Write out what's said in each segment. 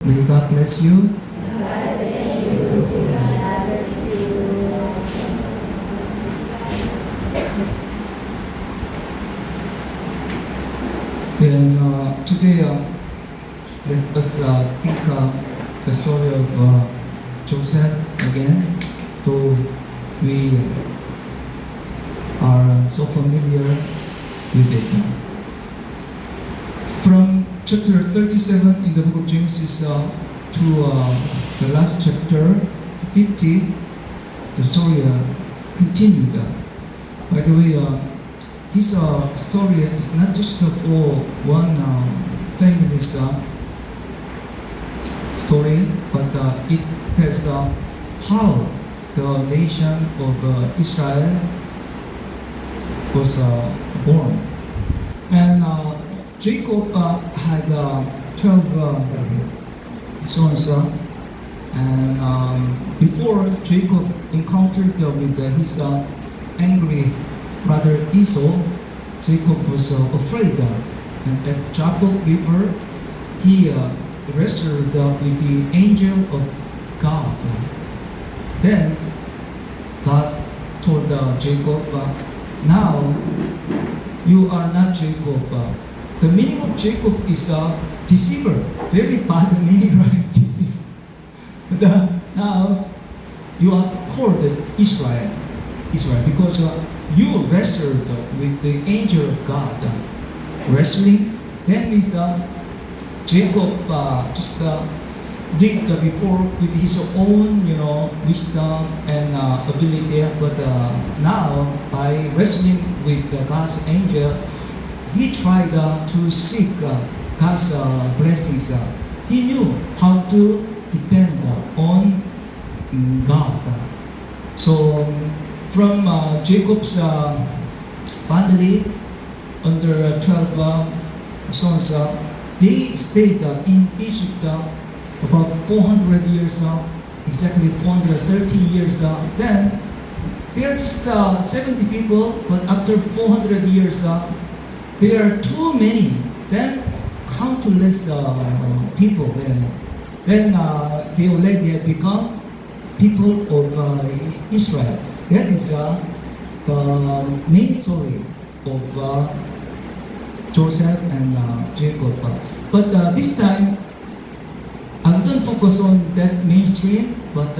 May God bless you. And today, let us think the story of Joseph again. Though we are so familiar with it. From chapter 37 in the book of Genesis to the last chapter 50, the story continued. By the way, this story is not just for one family's story, but it tells how the nation of Israel was born. And Jacob had 12 sons, and before Jacob encountered with his angry brother Esau, Jacob was afraid. And at Jabbok River, he wrestled with the angel of God. Then God told Jacob, now you are not Jacob. The meaning of Jacob is deceiver. Very bad meaning, right? Deceiver. But now you are called Israel. Israel, because you wrestled with the angel of God. Wrestling, that means Jacob just did before with his own, wisdom and ability. But now, by wrestling with God's angel, he tried to seek God's blessings. He knew how to depend on God. So, from Jacob's family, under 12 sons, they stayed in Egypt about 400 years now, exactly 430 years now. Then, there are just 70 people, but after 400 years, there are too many. Then, countless people. Then they already had become people of Israel. That is the main story of Joseph and Jacob. But this time, I don't focus on that mainstream, but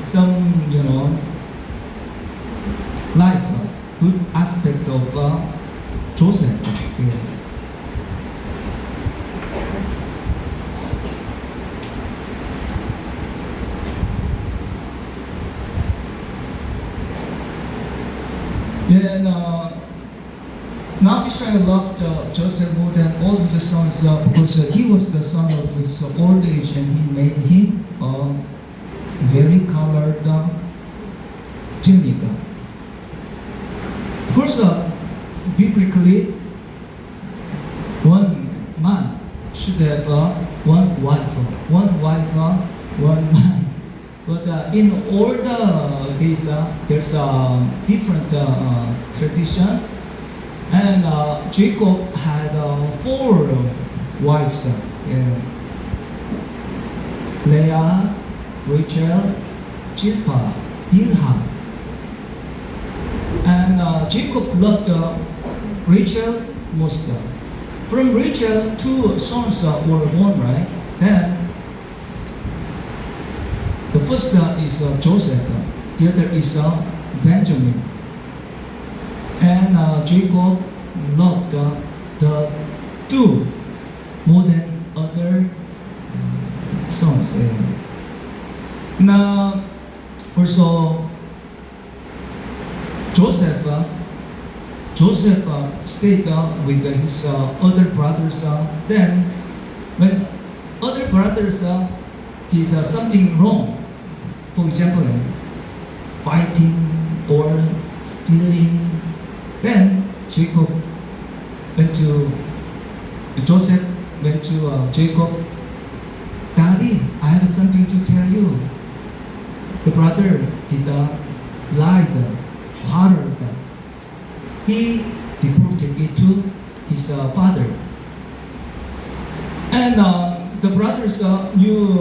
some, life, good aspect of Joseph. Yeah. Then now Israel loved Joseph more than all the sons because he was the son of his old age, and he made him a very colored tunic. Of course, biblically, one man should have one wife, one man. But in all the days, there's a different tradition. And Jacob had 4 wives. Leah, Rachel, Zilpah, Bilhah. And Jacob loved Rachel most. From Rachel, 2 sons were born, right? Then the first is Joseph, the other is Benjamin. And Jacob loved the 2 more than other sons. Now, also, Joseph stayed with his other brothers. Then, when other brothers did something wrong, for example, fighting or stealing, then Joseph went to Jacob, Daddy, I have something to tell you. The brother did lied, harbored. He reported it to his father. And the brother brothers knew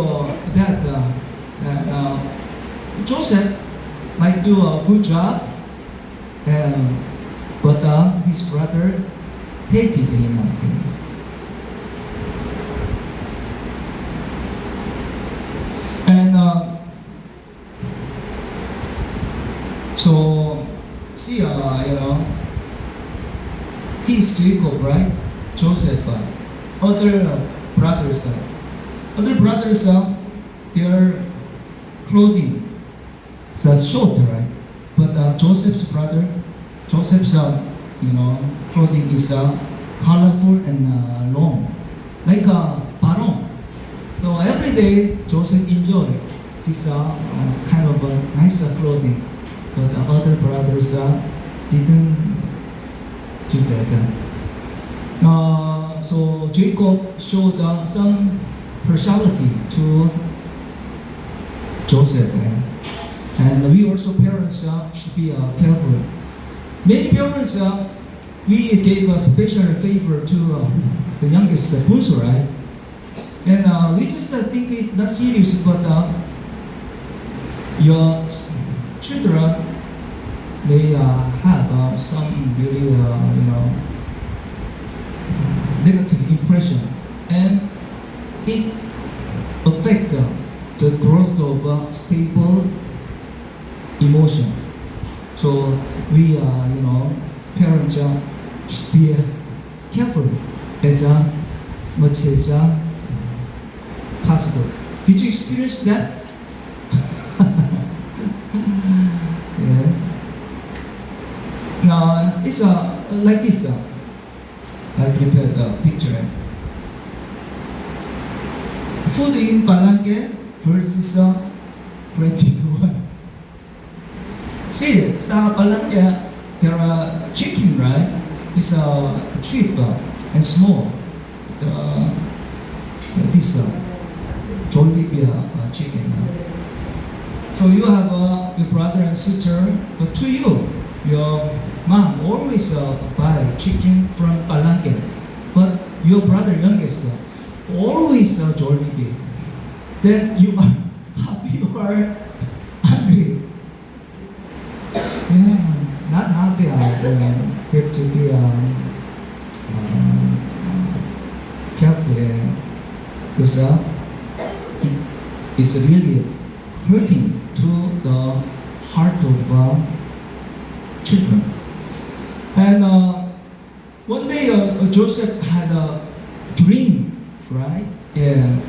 that Joseph might do a good job, but his brother hated him. And so, see, he's Jacob, right? Joseph, other brothers, their clothing is short, right? But Joseph's clothing is colorful and long, like a barong. So every day Joseph enjoyed this kind of nice clothing, but the other brothers didn't do that. So Jacob showed some partiality to Joseph, and we also parents should be careful. Many parents we gave a special favor to the youngest, Bunso, right? And we just think it not serious, but your children may have some really, negative impression, and it affect the growth of stable emotion. So we, parents should be careful as much as possible. Did you experience that? Yeah. Now it's like this. I prepared the picture. Food in Palenque versus 22. See, sa Palenque there are chicken, right? It's cheap and small. This Jollibee chicken. So you have your brother and sister, but to you, your mom always buy chicken from Palenque, but your brother youngest always Jollibee. Then you are hungry. Not happy. You have to be careful because it's really hurting to the heart of children. And one day Joseph had a dream, right? Yeah,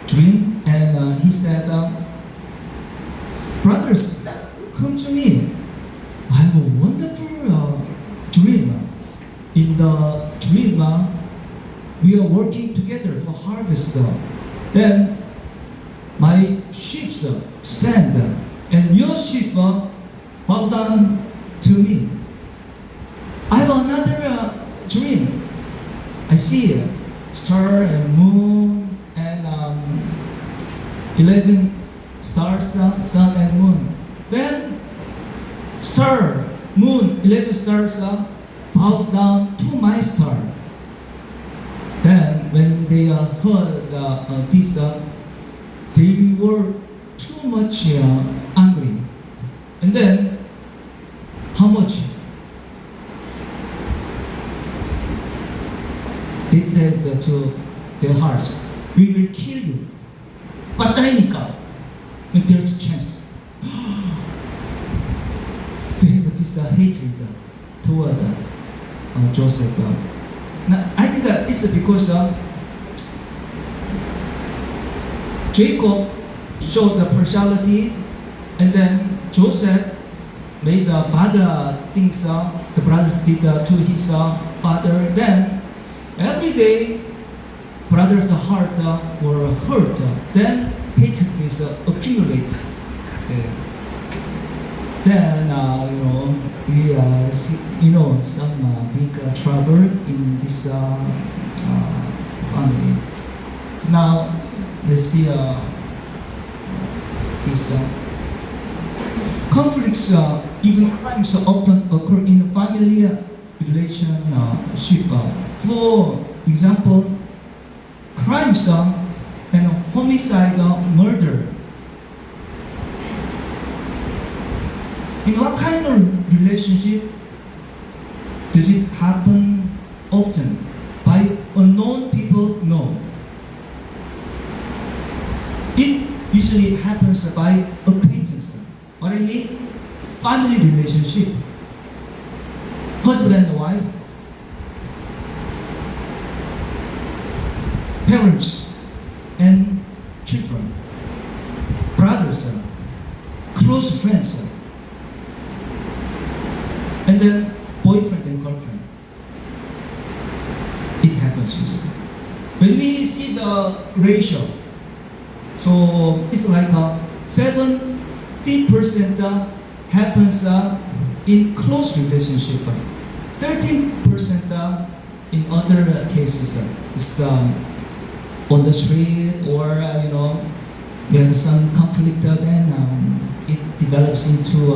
dream, and he said, brothers, come to me. I have a wonderful dream. In the dream, we are working together for harvest. Then my sheep stand, and your sheep bow down to me. I have another dream. I see a star and moon and 11 stars, sun and moon. Then star, moon, 11 stars bow down to my star. Then when they heard this, they were too much angry. And then, how much? They said to their hearts, we will kill you. Patayin if there's a chance. They have this hatred toward Joseph. Now, I think this is because Jacob showed the partiality, and then Joseph made bad things the brothers did to his father. Then every day, brothers' heart were hurt. Then hatred is accumulate. Then we see, some big trouble in this family. Now let's see this conflicts, even crimes often occur in family relationship. For example, crimes and homicide, murder. In what kind of relationship does it happen often? By unknown people? No. It usually happens by acquaintance. What I mean? Family relationship. Husband and wife. Parents and children. Brothers. Close friends. And then boyfriend and girlfriend. It happens usually. When we see the ratio, so it's like 70% happens in close relationship, 13% in other cases. It's on the street, or we have some conflict, then it develops into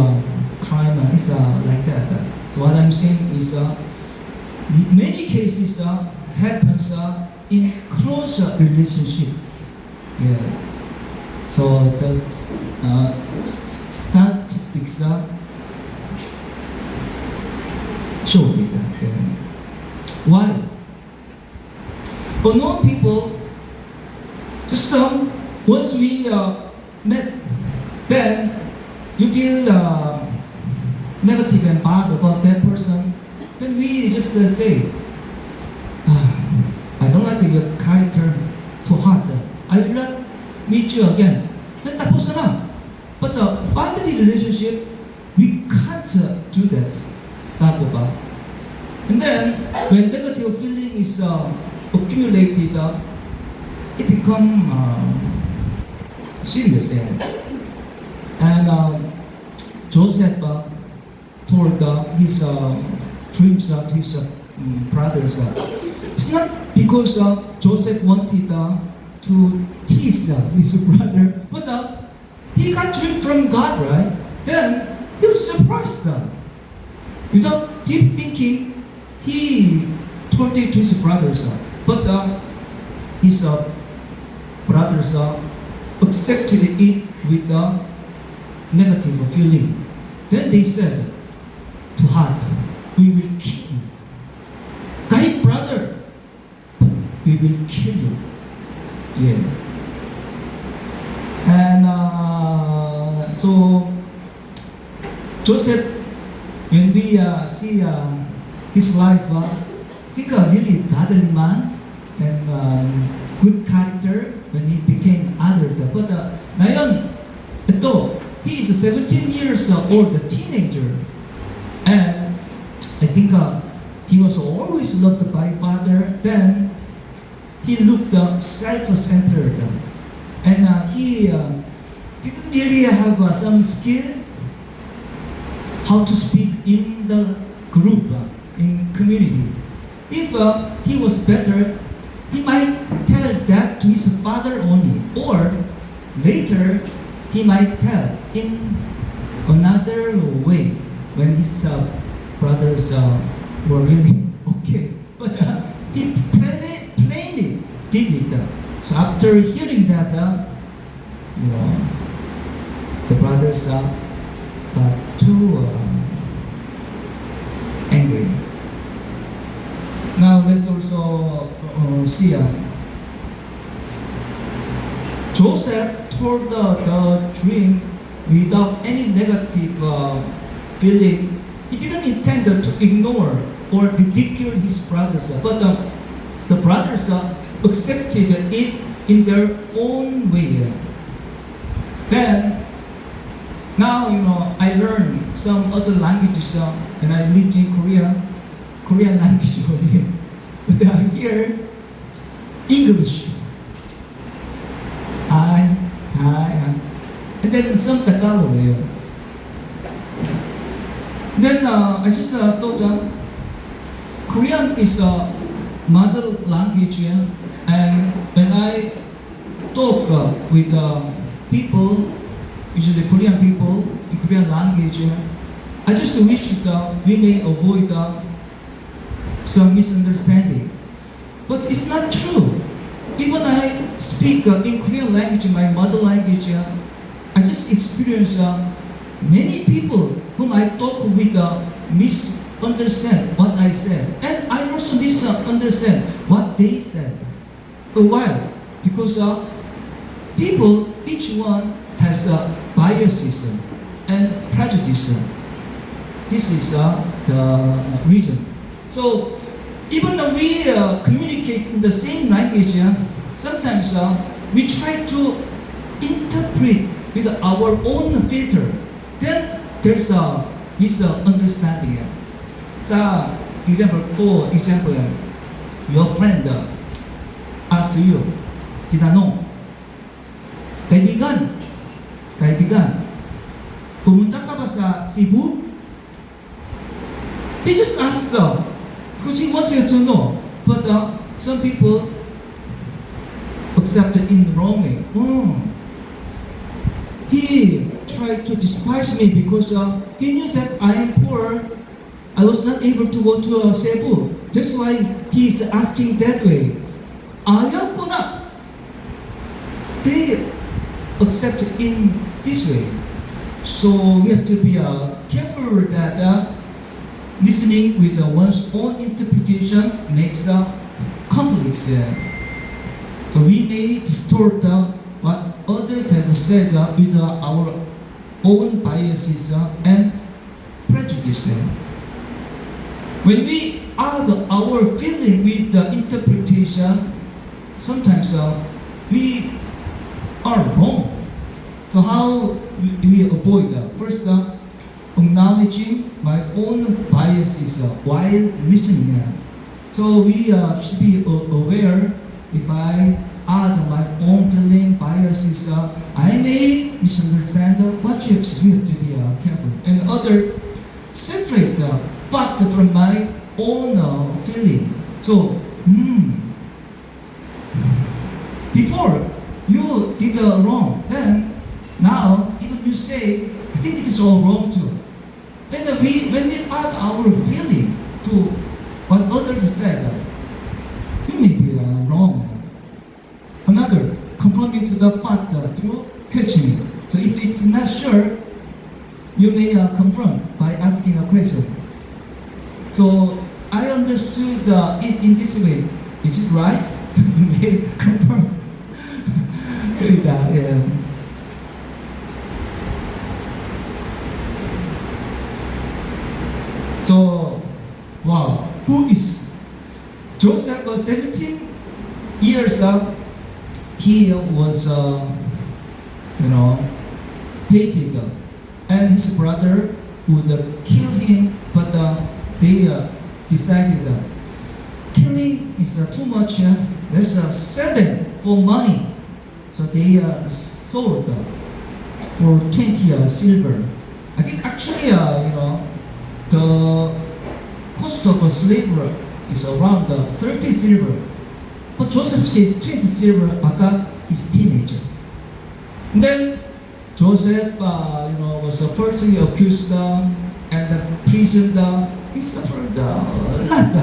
crime. It's like that. So what I'm saying is, many cases happens in close relationship. Yeah. So the statistics show it. Why? Unknown people, just once we met, then you feel negative and bad about that person, then we just say, I don't like your character too hard. I will not meet you again. Then tapos na lang. But the family relationship, we can't do that. Tama ba? And then, when negative feeling is accumulated, it become serious. And Joseph told his dreams to his brothers. It's not because Joseph wanted to tease his brother, but he got dream from God, right? Then he was surprised. Without deep thinking, he told it to his brothers. But his brothers accepted it with a negative feeling. Then they said to heart, we will kill you. Guy brother, we will kill you. Yeah. And so Joseph, when we see his life, he's a really godly man and good character when he became adult. But ngayon, ito, he is 17 years old, a teenager. And I think he was always loved by father. Then he looked self-centered, and he didn't really have some skill how to speak in the group, in community. If he was better, he might tell that to his father only, or later he might tell in another way when his brothers were really okay. But he plainly did it. So after hearing that, the brothers got too angry. Now let's also see Joseph told the dream without any negative feeling. He didn't intend to ignore or ridicule his brothers, but the brothers accepted it in their own way. Then, now I learned some other languages, and I lived in Korean language only. But here, English. Hi, and then some Tagalog. Then I just thought Korean is a mother language, and when I talk with people, usually Korean people in Korean language, I just wish that we may avoid some misunderstanding. But it's not true. even I speak in Korean language, my mother language, I just experience many people whom I talk with misunderstand what I said, and I also misunderstand what they said. Why? Because people, each one has biases and prejudice. This is the reason. So even though we communicate in the same language, sometimes we try to interpret with our own filter. Then there's a misunderstanding. So, for example, your friend asks you, tinanong, kaibigan, pumunta ka ba sa Cebu? He just asked because he wants you to know. But some people accept it in the wrong way. He tried to despise me because he knew that I am poor. I was not able to go to Cebu. That's why he is asking that way. Ayaw ko na. They accept it in this way. So we have to be careful that listening with one's own interpretation makes conflicts there. So we may distort what others have said with our own biases and prejudice. When we add our feeling with the interpretation, sometimes we are wrong. So how we avoid that? First, acknowledging my own biases while listening. So we should be aware if I add my own feeling, biases, I may misunderstand what you have to be careful. And other, separate fact from my own feeling. So, before you did wrong, then now even you say, I think it is all wrong too. When we add our feeling to what others said, we may be wrong. Another, confirming to the fact through questioning. So if it's not sure, you may confirm by asking a question. So I understood it in this way. Is it right? You may confirm to that. Yeah. So, wow, who is Joseph? Was 17 years old. He was, hated, and his brother would kill him, but they decided killing is too much. Let's sell them for money. So they sold for 20 silver. I think actually, the cost of a slave is around 30 silver. But Joseph's case, 20 silver, because he's a teenager. And then Joseph, was personally accused and imprisoned. He suffered a lot.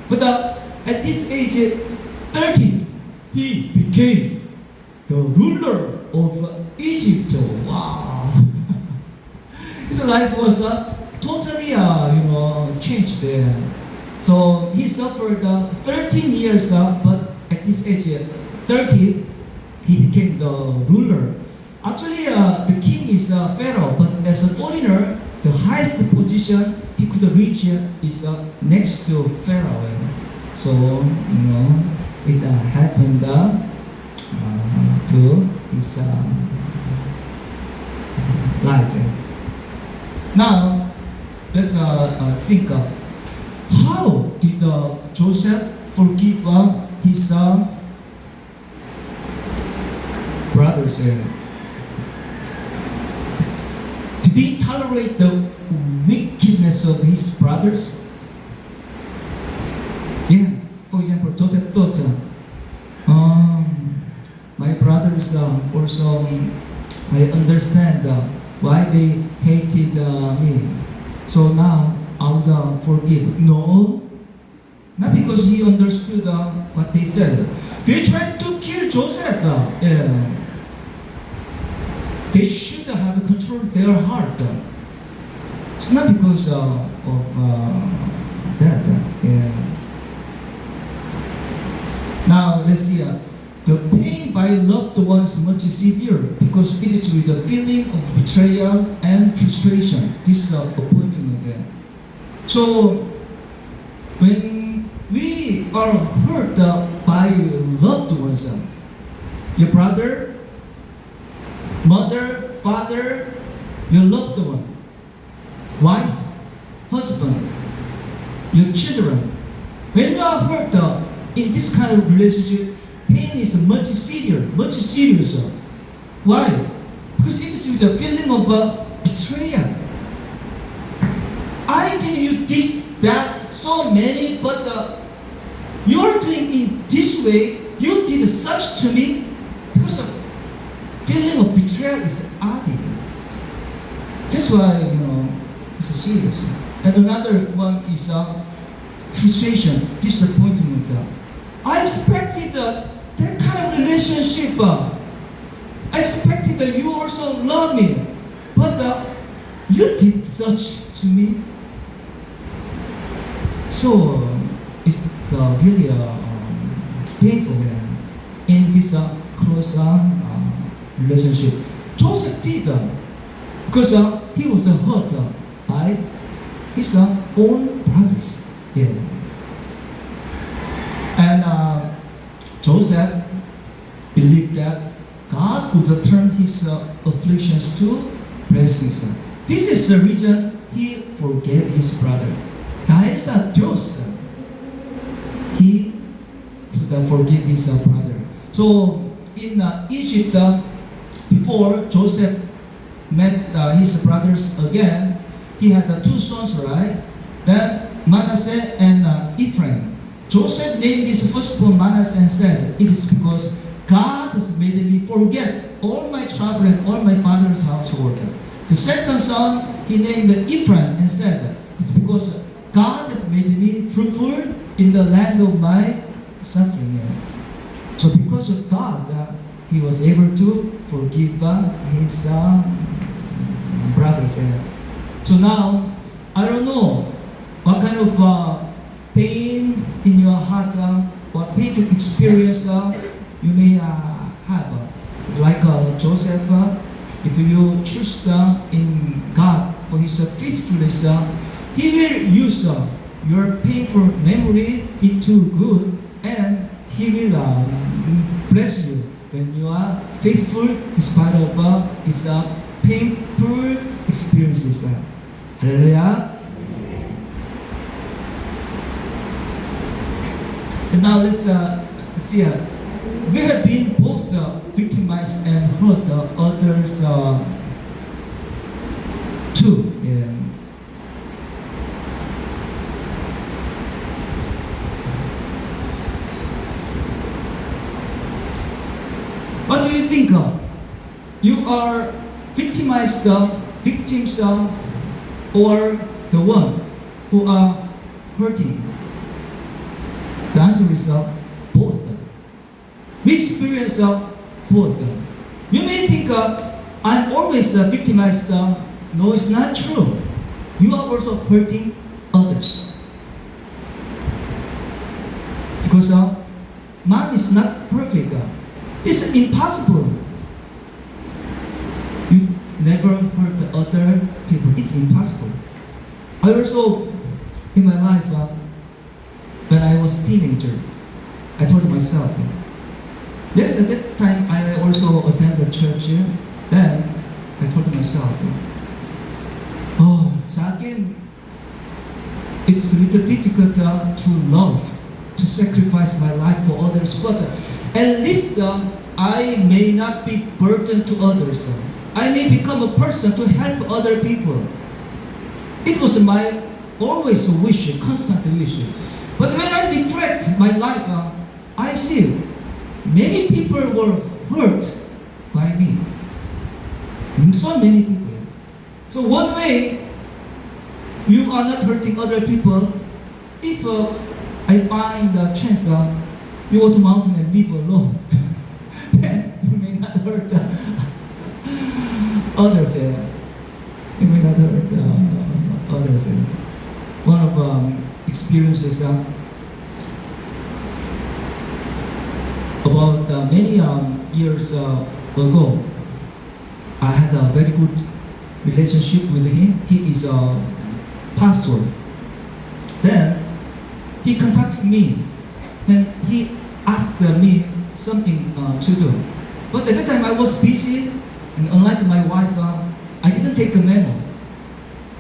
But at this age, 30, he became the ruler of Egypt. Wow! His life was totally, changed there. So he suffered 13 years, but at this age, 30, he became the ruler. Actually, the king is Pharaoh, but as a foreigner, the highest position he could reach is next to Pharaoh. So, it happened to his life. Now, let's think how did Joseph forgive his brothers? Did he tolerate the wickedness of his brothers? Yeah, for example, Joseph thought, my brothers also, I understand why they hated me. So now I would forgive. No, Not because he understood what they said. They tried to kill Joseph. Yeah. They should have controlled their heart. It's not because of that. Yeah. Now let's see. The pain by loved ones is much severe because it is with the feeling of betrayal and frustration, disappointment. So when we are hurt by loved ones, your brother, mother, father, your loved one, wife, husband, your children, when you are hurt in this kind of relationship, pain is much serious. Why? Because it is with the feeling of betrayal. I did you this, that, so many, but you are doing in this way, you did such to me, because of feeling of betrayal is added. That's why, it's serious. And another one is frustration, disappointment. I expected that kind of relationship. I expected that you also love me, but you did such to me. So it's really painful in this close relationship. Joseph did because he was hurt by his own brothers. Yeah. And Joseph believed that God would turn his afflictions to blessings. This is the reason he forgave his brother. Dahil sa Diyos, he could forgive his brother. So in Egypt, before Joseph met his brothers again, he had two sons, right? Then Manasseh and Ephraim. Joseph named his firstborn Manasseh and said, "It is because God has made me forget all my trouble and all my father's household." The second son he named Ephraim and said, "It's because God has made me fruitful in the land of my suffering." So because of God, he was able to forgive his brothers. So now, I don't know what kind of pain in your heart, what painful experience you may have. Like Joseph, if you trust in God for his faithfulness, he will use your painful memory into good, and he will bless you when you are faithful in spite of these painful experiences. Hallelujah. And now let's see. We have been both victimized and hurt others too. Yeah. What do you think? You are victimized, victims, or the one who are hurting? The answer is both. We experience both. You may think I'm always victimized. No, it's not true. You are also hurting others. Because man is not perfect. It's impossible. You never hurt other people. It's impossible. I also, in my life, when I was a teenager, I told myself, yes, at that time I also attended church. Then I told myself, sa akin, it's a little difficult to love, to sacrifice my life for others, but at least I may not be burdened to others. I may become a person to help other people. It was my always wish, constant wish. But when I reflect my life, I see many people were hurt by me. So many people. So one way you are not hurting other people if I find the chance that you go to mountain and live alone. And you may not hurt others. You may not hurt others. One of experiences about many years ago, I had a very good relationship with him. He is a pastor. Then he contacted me and he asked me something to do. But at that time I was busy, and unlike my wife, I didn't take a memo.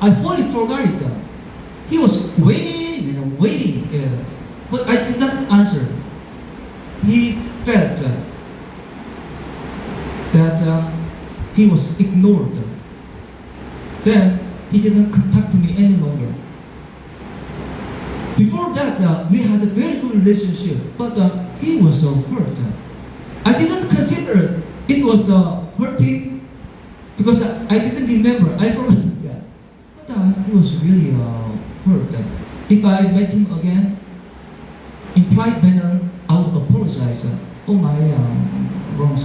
I fully forgot it. He was waiting and waiting, but I did not answer. He felt that he was ignored. Then he didn't contact me any longer. Before that, we had a very good relationship, but he was hurt. I didn't consider it was hurting because I didn't remember. I forgot that. But he was really hurt. If I met him again, in polite manner, I would apologize. Oh my wrong.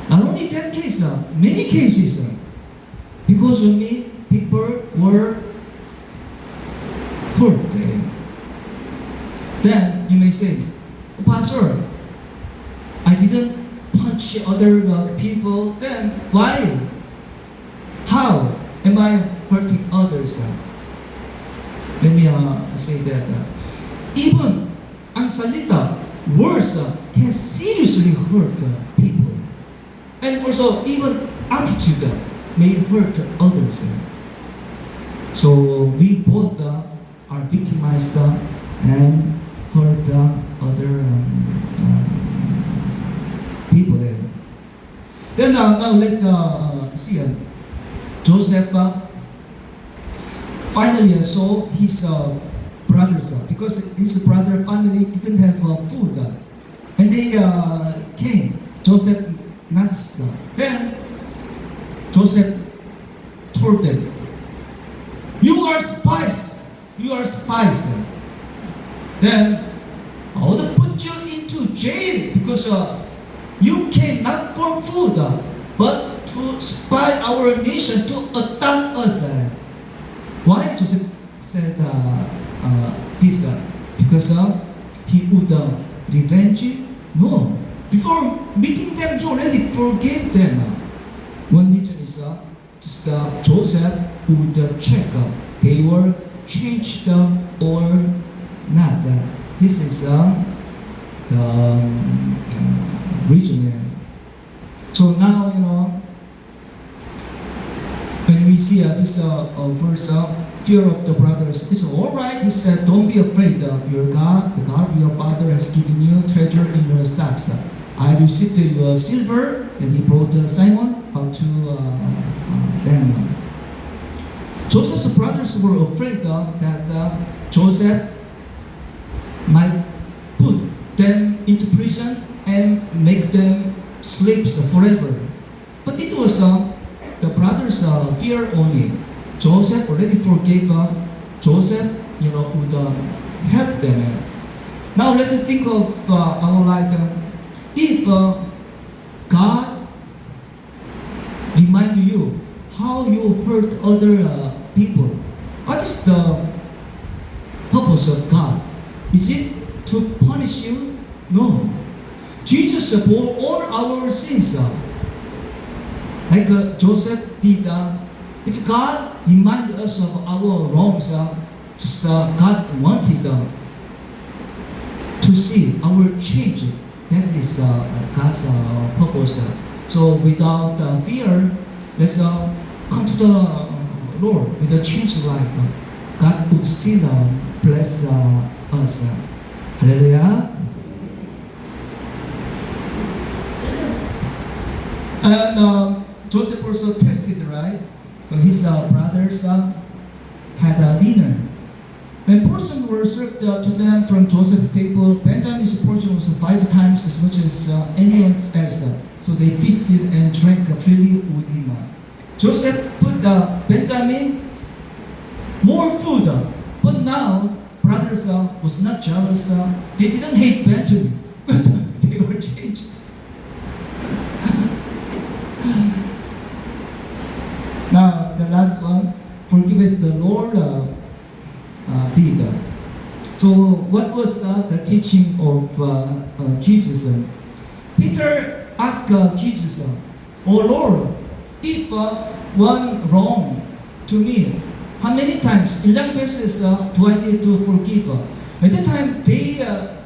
Not only that case, many cases. Because of me, people were hurt. Then you may say, oh, Pastor, I didn't punch other people. Then why? How am I hurting others? Let me say that even ang salita, words can seriously hurt people. And also even attitude may hurt others. So we both are victimized and hurt other people. Then now let's see. Joseph finally saw his brothers because his brother family didn't have food, and they came. Joseph nuts. Then Joseph told them, "You are spies. You are spies." Then I will put you into jail because you came not for food, but to spy our nation, to attack us. Why Joseph said this? Because he would revenge? No. Before meeting them, he already forgave them. One reason is just Joseph would check they were changed or not. This is the reason. So now, when we see this verse, fear of the brothers, it's all right. He said, don't be afraid. Your God, the God of your father, has given you treasure in your stocks. I received your silver, and he brought Simon out to them. Joseph's brothers were afraid that Joseph might put them into prison and make them slaves forever. But it was the brothers' fear only. Joseph already forgave Joseph, would help them. Now let's think of our life. If God remind you how you hurt other people, what is the purpose of God? Is it to punish you? No. Jesus bore all our sins. Like Joseph did. If God reminded us of our wrongs, just God wanted to see our change. That is God's purpose. So without fear, let's come to the Lord with a changed life. God would still bless us. Hallelujah. And Joseph also tested, right? So his brothers had a dinner. When portions were served to them from Joseph's table, Benjamin's portion was 5 times as much as anyone else. So they feasted and drank freely with him. Joseph put Benjamin more food, but now brothers brothers was not jealous. They didn't hate Benjamin because they were changed. Now, the last one, forgive as the Lord did. So, what was the teaching of Jesus? Peter asked Jesus, "Oh Lord, if one wrong to me, how many times, ilang beses do I need to forgive?" At that time, they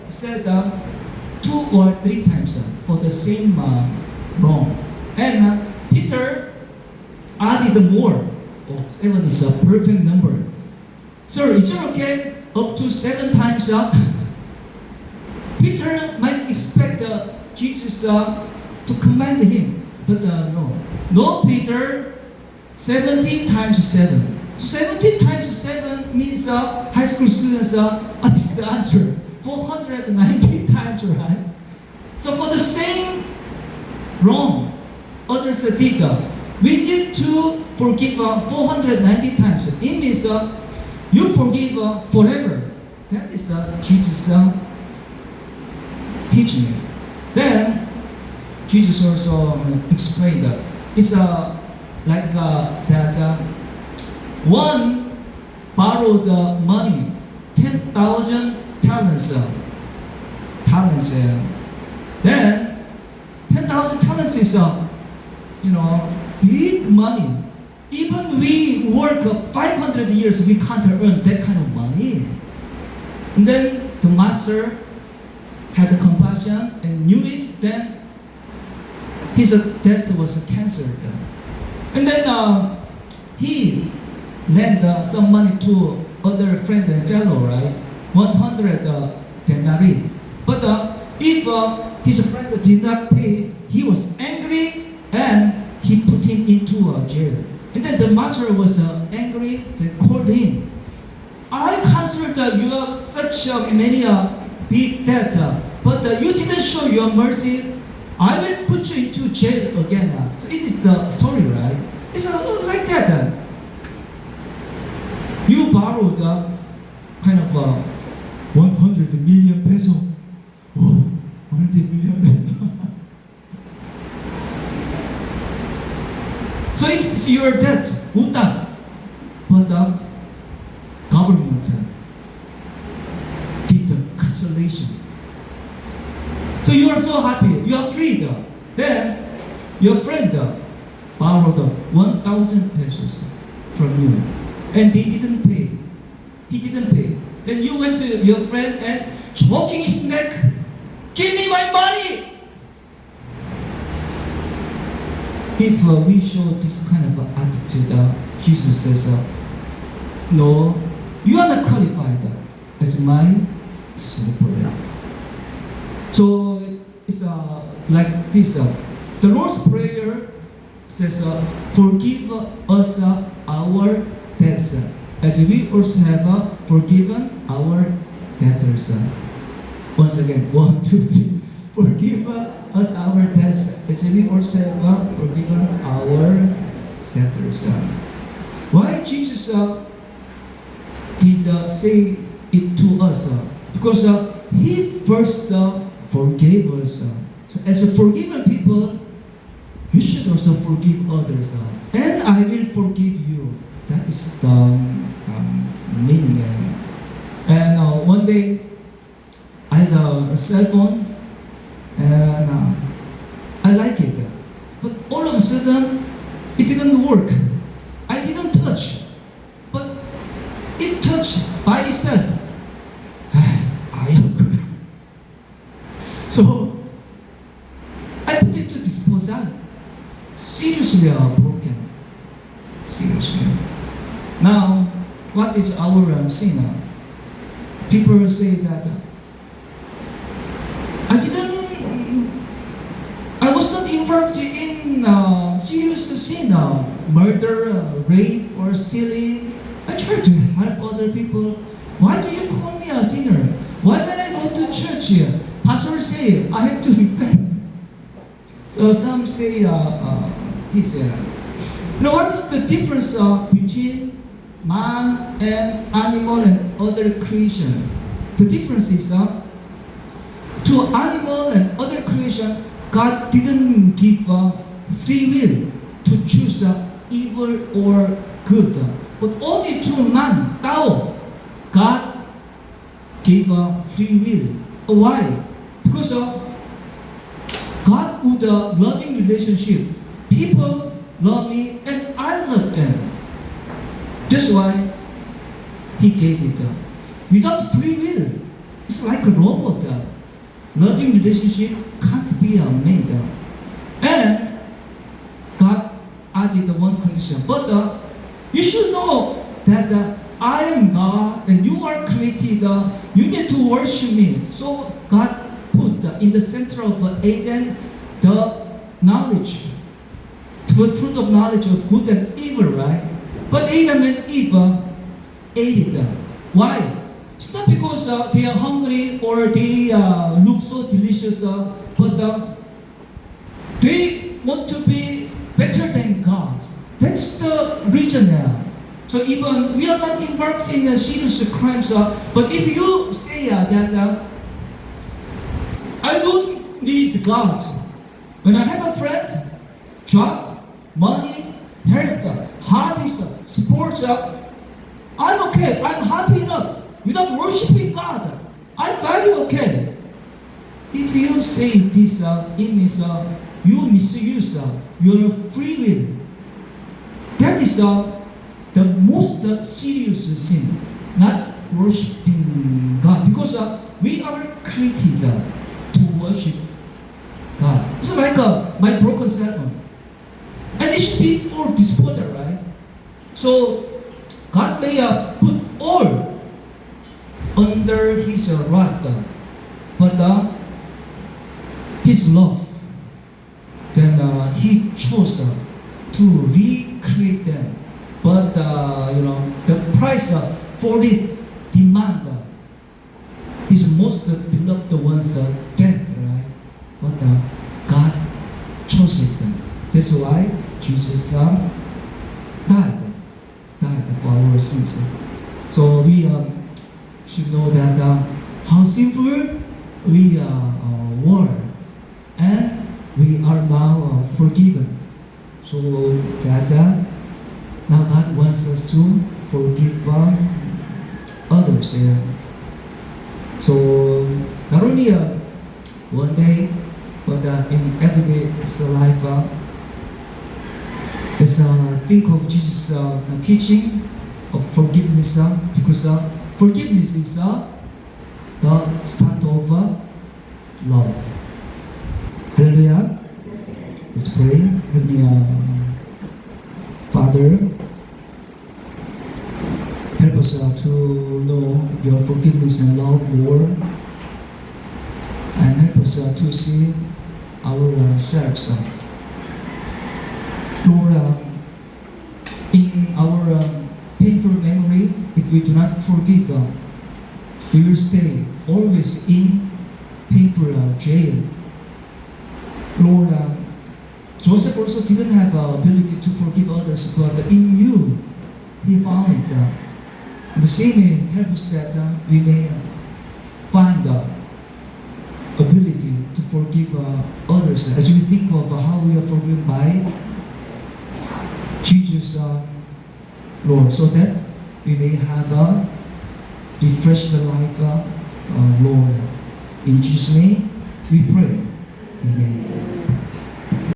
said 2 or 3 times for the same wrong. And Peter added more. Oh, 7 is a perfect number. Sir, is it okay up to 7 times? Peter might expect Jesus to command him, but no. No, Peter, 70 times 7. 70 times 7 means high school students, what is the answer? 490 times, right? So for the same wrong others did, we need to forgive 490 times. It means you forgive forever. That is Jesus' teaching. Then Jesus also explained that it's like that one borrowed money, 10,000 talents. Then 10,000 talents is big money. Even we work 500 years, we can't earn that kind of money. And then the master had the compassion and knew it. Then his debt was canceled. And then he lent some money to other friend and fellow, right? 100 denarii. But if his friend did not pay, he was angry and he put him into jail. And then the master was angry. They called him. I considered you have such many big debt, but you didn't show your mercy. I will put you into jail again. So it is the story, right? It's like that. You borrowed kind of 100 million peso. Oh, 100 million peso. So it is your debt, utang. But the government did the cancellation. So you are so happy, you are freed. Then your friend borrowed 1,000 pesos from you. And they didn't pay. He didn't pay. Then you went to your friend and choking his neck. Give me my money! If we show this kind of attitude, Jesus says, no, you are not qualified as my disciple. So it's like this. The Lord's Prayer says, forgive us our debts, as we also have forgiven our debtors. Once again, 1, 2, 3. Forgive us our debts, as we also have forgiven our debtors. Why Jesus did say it to us? Because He first forgave us. So as a forgiven people, you should also forgive others. And I will forgive you. That is the meaning. And one day, I had a cell phone, and I like it. But all of a sudden, it didn't work. I didn't touch, but it touched by itself. I am good. So, I put it to disposal. Seriously broken. Seriously. Now, what is our sin? People say that I was not involved in serious sin, murder, rape, or stealing. I try to help other people. Why do you call me a sinner? Why when I go to church, pastor say I have to repent? So some say this. Now what is the difference between man and animal and other creation? The difference is to animal and other creation, God didn't give free will to choose evil or good. But only to man, Tao, God gave free will. Why? Because God with a loving relationship. People love me and I love them. That's why He gave it. Without free will, it's like a robot. Loving relationship can't be made. And God added one condition. But you should know that I am God and you are created. You need to worship me. So God put in the center of Eden the knowledge, the truth of knowledge of good and evil, right? But Adam and Eve ate it. Why? It's not because they are hungry or they look so delicious, but they want to be better than God. That's the reason there. So even we are not involved in serious crimes, but if you say that I don't need God, when I have a friend, job, money, health, hobbies, sports, I'm okay. I'm happy enough. Without worshiping God, I'm very okay. If you say this, it means you misuse your free will. That is the most serious sin, not worshiping God. Because we are created to worship God. It's like my broken cell phone. And it should be for disposal, right? So God may put all under His wrath, but His love, then He chose to recreate them. But the price for it demand His most beloved ones death, right? But God chose it. That's why Jesus died for our sins. So we should know that how sinful we were, and we are now forgiven. So that now God wants us to forgive others. So not only one day, but in everyday life, let's think of Jesus' teaching of forgiveness, because forgiveness is the start of love. Hallelujah. Let's pray. Heavenly Father, help us to know your forgiveness and love more, and help us to see ourselves. Lord, in our painful memory, if we do not forgive, we will stay always in painful jail. Lord, Joseph also didn't have ability to forgive others, but in you, he found it. The same way, help us that we may find the ability to forgive others as we think of how we are forgiven by Jesus, Lord, so that we may have a refreshed life, Lord. In Jesus' name, we pray. Amen.